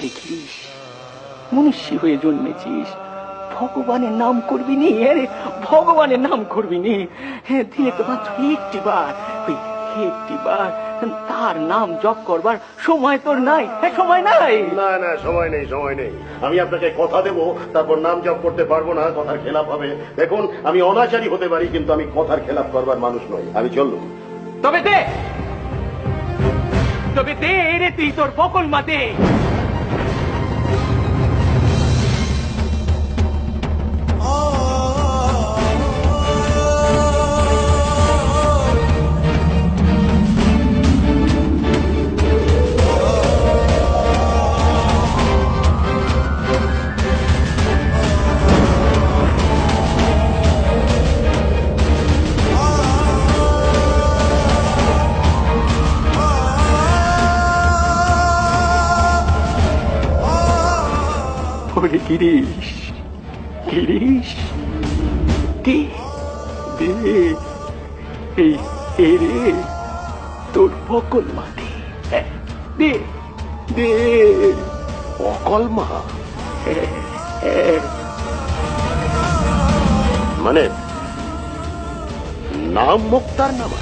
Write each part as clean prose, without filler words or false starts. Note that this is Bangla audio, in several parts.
দেখিস, মনুষ্য হয়ে জন্মেছিস, ভগবানের নাম করবি নি? আরে ভগবানের নাম করবি নি? দিনে তো মাত্র একটি বার, ওই একটি বার তার নাম জপ করবার সময় তোর নাই? সময় নাই? না না, সময় নেই, সময় নেই। আমি আপনাকে কথা দেব, তারপর নাম জপ করতে পারবো না, কথার খেলাপ হবে। দেখুন, আমি অনাচারী হতে পারি, কিন্তু আমি কথার খেলাপ করবার মানুষ নই। আমি চললুম। তবে দে, তবে দে রে, তুই তোর বকল মা দে। ওরে গিরিশ, গিরিশ, দে দে, এই রে তোর বকল মা দে, দে দে। অকলমা মানে নাম মুক্তার নামা?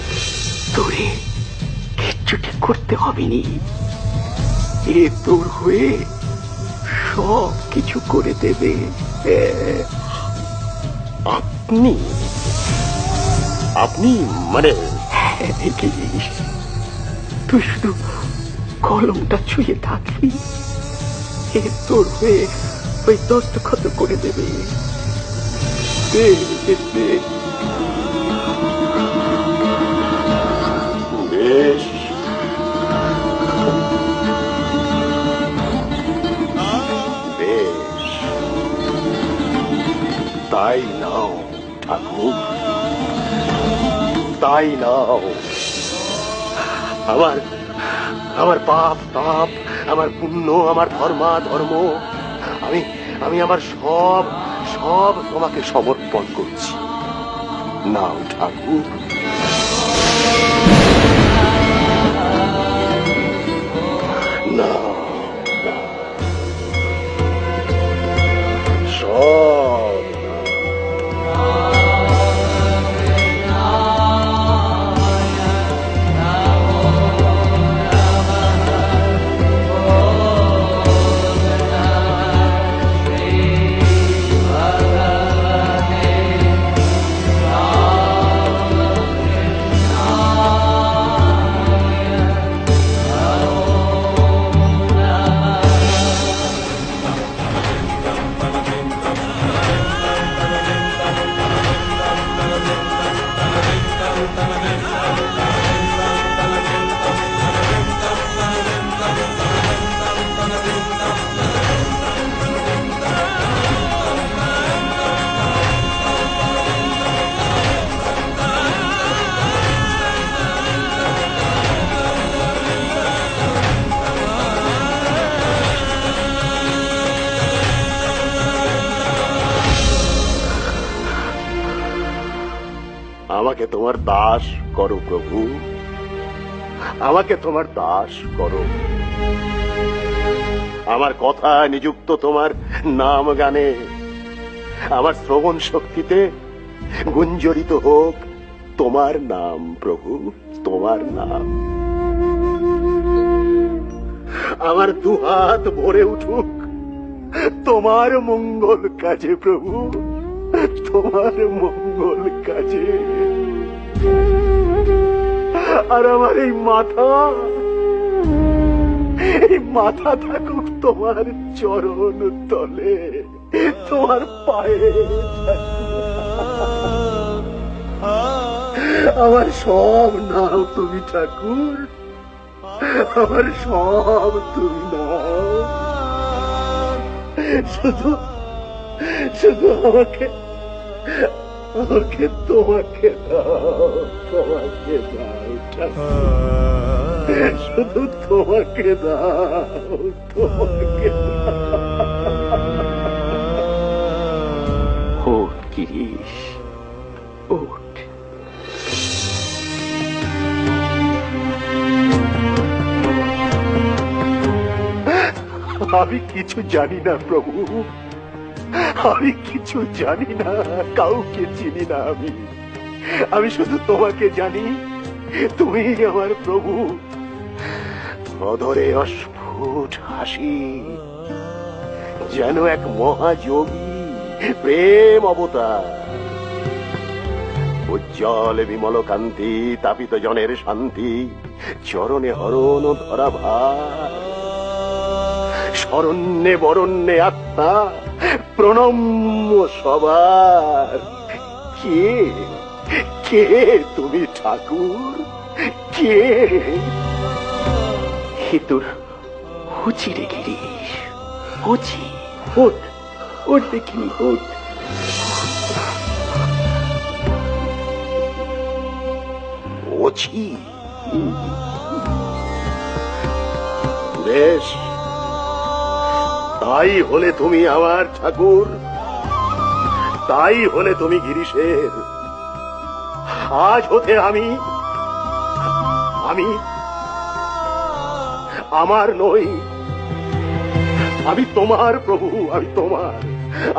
তোরে কিচ্ছু ঠিক করতে হবে নি, এ তোর হয়ে সব কিছু করে দেবে। আপনি আপনি মানে গিরিশ, তুই শুধু কলমটা ছুঁয়ে থাকবি, এ তোর হয়ে ওই দস্তখত করে দেবে। দে দে। বেশ, বেশ, তাই নাও ঠাকুর, তাই নাও। আমার আমার পাপ তাপ, আমার পুণ্য, আমার ধর্মা ধর্ম, আমি আমি আমার সব সব তোমাকে সমর্পণ করছি। নাও ঠাকুর। নাও, সব আমাকে তোমার দাস করো প্রভু, আমাকে তোমার দাস করো। আমার কথা নিযুক্ত তোমার নাম গানে, আমার শ্রবণ শক্তিতে গুঞ্জরিত হোক তোমার নাম প্রভু, তোমার নাম। আমার দুহাত ভরে উঠুক তোমার মঙ্গল কাজে প্রভু, তোমার মঙ্গল কাজে। আর আমার এই মাথা থাকুক তোমার চরণ তলে, তোমার পায়ে। আমার সব নাও তুমি ঠাকুর, আমার সব তুমি নাও। শুধু শুধু আমাকে আমাকে তোমাকে দাও, তোমাকে দাও ঠাকুর, শুধু তোমাকে দাও, তোমাকে দাও। ওঠ গিরিশ, ওঠ। আমি কিছু জানি না প্রভু, আমি কিছু জানি না, কাউকে চিনি না। আমি শুধু তোমাকে জানি, তুমি আমার প্রভু। অধরে অস্ফুট হাসি, যেন এক মহাযোগী প্রেম অবতার। উজ্জ্বল বিমল কান্তি, তাপিত জনের শান্তি, চরণে হরণ ধরা ভার। শরণ্যে বরণ্যে আত্মা, প্রণম্য সবার। কে কে তুমি ঠাকুর, কে? হে তোর হুচি রে গিরিশ, হুচি। ওঠ, ওঠ দেখি, ওঠ। ওছি? বেশ, তাই হলে তুমি আমার ঠাকুর, তাই হলে তুমি গিরিশের। আজ হতে আমি আমার নই, আমি তোমার প্রভু, আমি তোমার।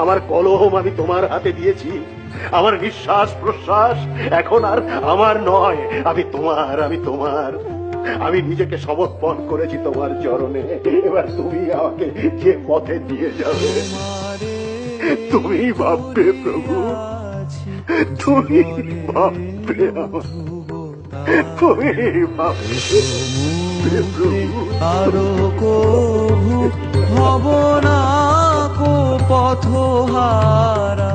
আমার কলম আমি তোমার হাতে দিয়েছি, আমার নিঃশ্বাস প্রশ্বাস এখন আর আমার নয়, আমি তোমার, আমি তোমার। আমি নিজেকে সমর্পণ করেছি তোমার চরণে। এবার তুমি আমাকে যে পথে দিয়ে যাবে তুমি ভাববে প্রভু, তুমি ভাববে আমার, তুমি ভাববে প্রভু। আরো কভু হব না কো পথহারা।